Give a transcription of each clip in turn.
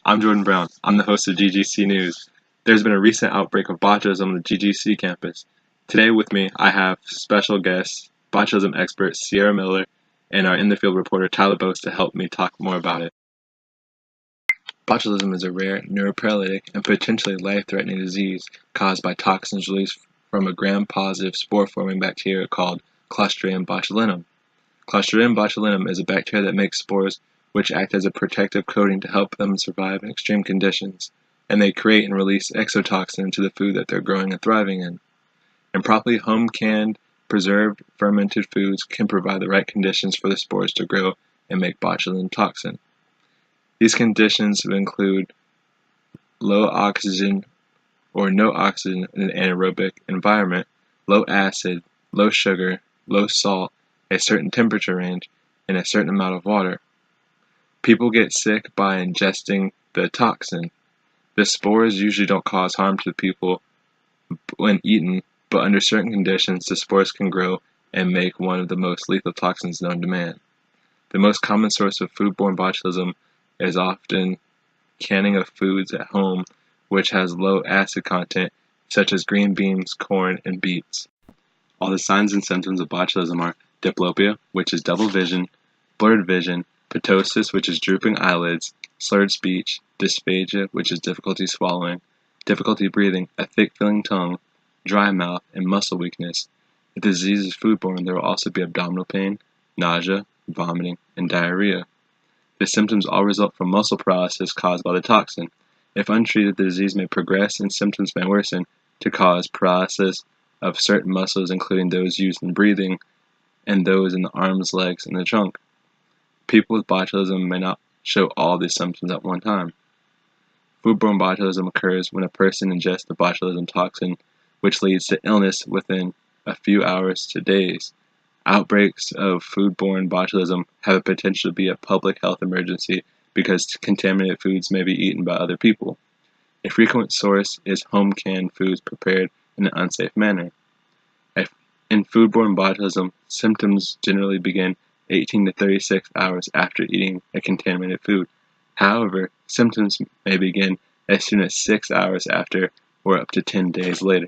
I'm Jordan Brown. I'm the host of GGC News. There's been a recent outbreak of botulism on the GGC campus. Today with me, I have special guest, botulism expert Sierra Miller, and our in-the-field reporter Tyler Boast to help me talk more about it. Botulism is a rare, neuroparalytic, and potentially life-threatening disease caused by toxins released from a gram-positive spore-forming bacteria called Clostridium botulinum. Clostridium botulinum is a bacteria that makes spores which act as a protective coating to help them survive in extreme conditions, and they create and release exotoxin into the food that they're growing and thriving in. Improperly home-canned, preserved, fermented foods can provide the right conditions for the spores to grow and make botulinum toxin. These conditions include low oxygen or no oxygen in an anaerobic environment, low acid, low sugar, low salt, a certain temperature range, and a certain amount of water. People get sick by ingesting the toxin. The spores usually don't cause harm to people when eaten, but under certain conditions, the spores can grow and make one of the most lethal toxins known to man. The most common source of foodborne botulism is often canning of foods at home, which has low acid content, such as green beans, corn, and beets. All the signs and symptoms of botulism are diplopia, which is double vision, blurred vision, ptosis, which is drooping eyelids, slurred speech, dysphagia, which is difficulty swallowing, difficulty breathing, a thick feeling tongue, dry mouth, and muscle weakness. If the disease is foodborne, there will also be abdominal pain, nausea, vomiting, and diarrhea. The symptoms all result from muscle paralysis caused by the toxin. If untreated, the disease may progress and symptoms may worsen to cause paralysis of certain muscles, including those used in breathing and those in the arms, legs, and the trunk. People with botulism may not show all these symptoms at one time. Foodborne botulism occurs when a person ingests the botulism toxin, which leads to illness within a few hours to days. Outbreaks of foodborne botulism have a potential to be a public health emergency because contaminated foods may be eaten by other people. A frequent source is home-canned foods prepared in an unsafe manner. In foodborne botulism, symptoms generally begin 18 to 36 hours after eating a contaminated food. However, symptoms may begin as soon as 6 hours after or up to 10 days later.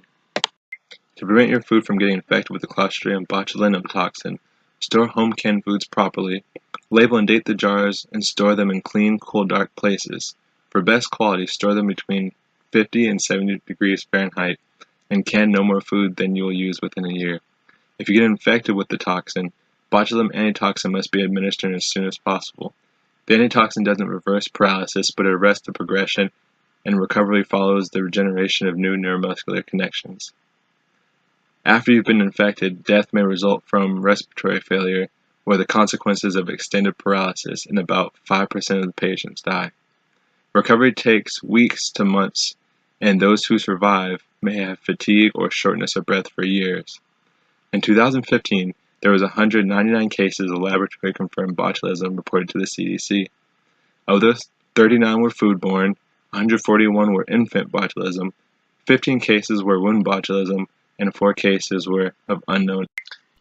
To prevent your food from getting infected with the Clostridium botulinum toxin, store home-canned foods properly, label and date the jars, and store them in clean, cool, dark places. For best quality, store them between 50 and 70 degrees Fahrenheit, and can no more food than you will use within a year. If you get infected with the toxin, botulism antitoxin must be administered as soon as possible. The antitoxin doesn't reverse paralysis, but it arrests the progression, and recovery follows the regeneration of new neuromuscular connections. After you've been infected, death may result from respiratory failure or the consequences of extended paralysis, and about 5% of the patients die. Recovery takes weeks to months, and those who survive may have fatigue or shortness of breath for years. In 2015, there was 199 cases of laboratory-confirmed botulism reported to the CDC. Of those, 39 were foodborne, 141 were infant botulism, 15 cases were wound botulism, and 4 cases were of unknown.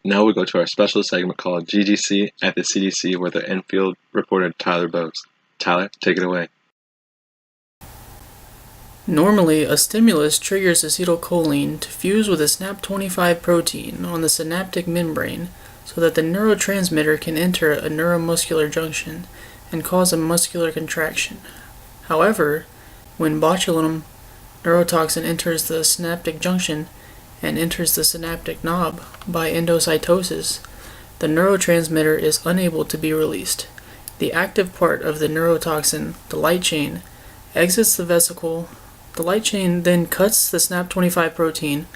Now we go to our special segment called GGC at the CDC with our in-field reporter Tyler Boast. Tyler, take it away. Normally, a stimulus triggers acetylcholine to fuse with a SNAP25 protein on the synaptic membrane so that the neurotransmitter can enter a neuromuscular junction and cause a muscular contraction. However, when botulinum neurotoxin enters the synaptic junction and enters the synaptic knob by endocytosis, the neurotransmitter is unable to be released. The active part of the neurotoxin, the light chain, exits the vesicle. The light chain then cuts the SNAP25 protein,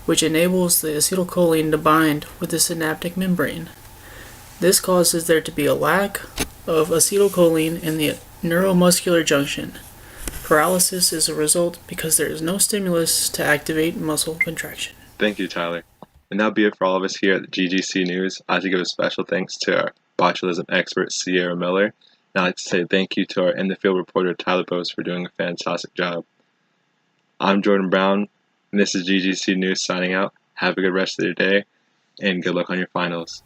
which enables the acetylcholine to bind with the synaptic membrane. This causes there to be a lack of acetylcholine in the neuromuscular junction. Paralysis is a result because there is no stimulus to activate muscle contraction. Thank you, Tyler. And that'll be it for all of us here at the GGC News. I'd like to give a special thanks to our botulism expert, Sierra Miller. And I'd like to say thank you to our in-the-field reporter, Tyler Boast, for doing a fantastic job. I'm Jordan Brown, and this is GGC News signing out. Have a good rest of your day, and good luck on your finals.